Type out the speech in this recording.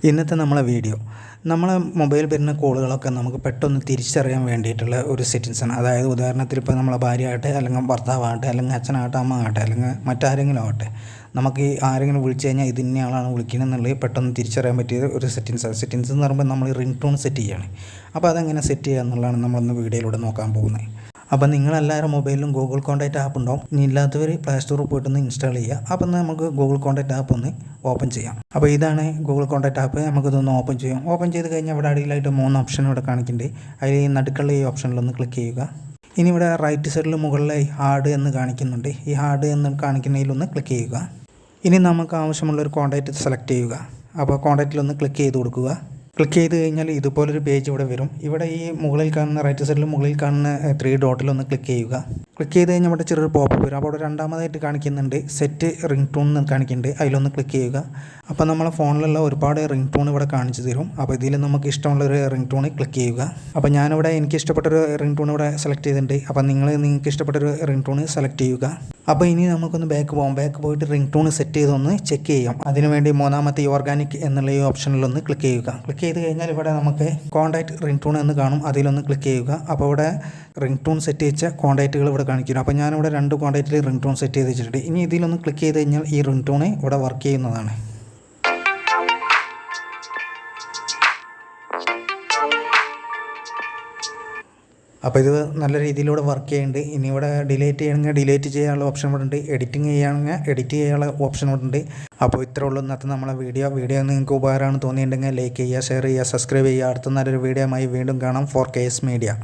ഇന്നത്തെ നമ്മളെ വീഡിയോ നമ്മളെ മൊബൈൽ വരുന്ന കോളുകളൊക്കെ നമുക്ക് പെട്ടെന്ന് തിരിച്ചറിയാൻ വേണ്ടിയിട്ടുള്ള ഒരു സെറ്റിങ്സാണ്. അതായത് ഉദാഹരണത്തിൽ ഇപ്പോൾ നമ്മളെ ഭാര്യ ആകട്ടെ, അല്ലെങ്കിൽ ഭർത്താവാകട്ടെ, അല്ലെങ്കിൽ അച്ഛനാകട്ടെ, അമ്മ ആകട്ടെ, അല്ലെങ്കിൽ മറ്റാരെങ്കിലും ആകട്ടെ, നമുക്ക് ഈ ആരെങ്കിലും വിളിച്ചു കഴിഞ്ഞാൽ ഇത് ഇന്ന ആളാണ് വിളിക്കുന്നത് എന്നുള്ളത് പെട്ടെന്ന് തിരിച്ചറിയാൻ പറ്റിയ ഒരു സെറ്റിങ്സാണ്. സെറ്റിങ്സ് എന്ന് പറയുമ്പോൾ നമ്മൾ റിംഗ് ടോൺ സെറ്റ് ചെയ്യുകയാണ്. അപ്പോൾ അതെങ്ങനെ സെറ്റ് ചെയ്യുക എന്നുള്ളതാണ് നമ്മളൊന്ന് വീഡിയോയിലൂടെ നോക്കാൻ പോകുന്നത്. അപ്പോൾ നിങ്ങളെല്ലാവരും മൊബൈലിലും ഗൂഗിൾ കോൺടാക്റ്റ് ആപ്പ് ഉണ്ടാവും. ഇനി ഇല്ലാത്തവർ പ്ലേ സ്റ്റോറിൽ പോയിട്ടൊന്ന് ഇൻസ്റ്റാൾ ചെയ്യുക. അപ്പോൾ നമുക്ക് ഗൂഗിൾ കോൺടാക്റ്റ് ആപ്പ് ഒന്ന് ഓപ്പൺ ചെയ്യാം. അപ്പോൾ ഇതാണ് ഗൂഗിൾ കോൺടാക്റ്റ് ആപ്പ്. നമുക്കിതൊന്ന് ഓപ്പൺ ചെയ്യാം. ഓപ്പൺ ചെയ്ത് കഴിഞ്ഞാൽ ഇവിടെ അടിയിലായിട്ട് 3 ഓപ്ഷൻ ഇവിടെ കാണിക്കുന്നുണ്ട്. അതിൽ ഈ നടുക്കുള്ള ഈ ഓപ്ഷനിലൊന്ന് ക്ലിക്ക് ചെയ്യുക. ഇനി ഇവിടെ റൈറ്റ് സൈഡിൽ മുകളിലായി ഹാർഡ് എന്ന് കാണിക്കുന്നുണ്ട്. ഈ ഹാർഡ് എന്ന് കാണിക്കുന്നതിലൊന്ന് ക്ലിക്ക് ചെയ്യുക. ഇനി നമുക്ക് ആവശ്യമുള്ളൊരു കോൺടാക്റ്റ് സെലക്ട് ചെയ്യുക. അപ്പോൾ കോൺടാക്റ്റിലൊന്ന് ക്ലിക്ക് ചെയ്ത് കൊടുക്കുക. ക്ലിക്ക് ചെയ്ത് കഴിഞ്ഞാൽ ഇതുപോലൊരു പേജ് ഇവിടെ വരും. ഇവിടെ ഈ മുകളിൽ കാണുന്ന റൈറ്റ് സൈഡിൽ മുകളിൽ കാണുന്ന 3 ഡോട്ടിലൊന്ന് ക്ലിക്ക് ചെയ്യുക. ക്ലിക്ക് ചെയ്ത് കഴിഞ്ഞാൽ ഇവിടെ ചെറിയൊരു പോപ്പ് വരും. അപ്പോൾ അവിടെ രണ്ടാമതായിട്ട് കാണിക്കുന്നുണ്ട് സെറ്റ് റിംഗ് ടോൺ എന്ന് കാണിക്കുന്നുണ്ട്. അതിലൊന്ന് ക്ലിക്ക് ചെയ്യുക. അപ്പോൾ നമ്മളെ ഫോണിലുള്ള ഒരുപാട് റിംഗ് ടോൺ ഇവിടെ കാണിച്ചു തരും. അപ്പോൾ ഇതിൽ നമുക്ക് ഇഷ്ടമുള്ളൊരു റിംഗ് ടോൺ ക്ലിക്ക് ചെയ്യുക. അപ്പോൾ ഞാനിവിടെ എനിക്ക് ഇഷ്ടപ്പെട്ടൊരു റിംഗ് ടോൺ ഇവിടെ സെലക്ട് ചെയ്തിട്ടുണ്ട്. അപ്പോൾ നിങ്ങൾക്ക് ഇഷ്ടപ്പെട്ടൊരു റിംഗ് ടോൺ സെലക്ട് ചെയ്യുക. അപ്പോൾ ഇനി നമുക്കൊന്ന് ബാക്ക് പോകാം. ബാക്ക് പോയിട്ട് റിംഗ് ടോൺ സെറ്റ് ചെയ്തൊന്ന് ചെക്ക് ചെയ്യാം. അതിനുവേണ്ടി മൂന്നാമത്തെ ഓർഗാനിക് എന്നുള്ള ഈ ഓപ്ഷനിലൊന്ന് ക്ലിക്ക് ചെയ്യുക. ക്ലിക്ക് ചെയ്ത് കഴിഞ്ഞാൽ ഇവിടെ നമുക്ക് കോൺടാക്റ്റ് റിംഗ് ടോൺ എന്ന് കാണും. അതിലൊന്ന് ക്ലിക്ക് ചെയ്യുക. അപ്പോൾ ഇവിടെ റിംഗ് ടോൺ സെറ്റ് ചെയ്ത കോൺടാക്റ്റുകൾ ഇവിടെ കാണിക്കുന്നു. അപ്പോൾ ഞാനിവിടെ 2 കോൺടാക്റ്റിൽ റിംഗ് ടോൺ സെറ്റ് ചെയ്ത് വെച്ചിട്ടുണ്ട്. ഇനി ഇതിലൊന്ന് ക്ലിക്ക് ചെയ്ത് കഴിഞ്ഞാൽ ഈ റിംഗ് ടോൺ ഇവിടെ വർക്ക് ചെയ്യുന്നതാണ്. അപ്പോൾ ഇത് നല്ല രീതിയിലൂടെ വർക്ക് ചെയ്യുന്നുണ്ട്. ഇനി ഇവിടെ ഡിലീറ്റ് ചെയ്യണമെങ്കിൽ ഡിലീറ്റ് ചെയ്യാനുള്ള ഓപ്ഷൻ ഇവിടെ ഉണ്ട്. എഡിറ്റിംഗ് ചെയ്യുകയാണെങ്കിൽ എഡിറ്റ് ചെയ്യാനുള്ള ഓപ്ഷൻ ഇവിടെ ഉണ്ട്. അപ്പോൾ ഇത്രേ ഉള്ളൂ ഇന്നത്തെ നമ്മളെ വീഡിയോ നിങ്ങൾക്ക് ഉപകാരമാണ് തോന്നിയിട്ടുണ്ടെങ്കിൽ ലൈക്ക് ചെയ്യുക, ഷെയർ ചെയ്യുക, സബ്സ്ക്രൈബ് ചെയ്യുക. അടുത്ത നല്ലൊരു വീഡിയോയുമായി വീണ്ടും കാണാം. 4KS media.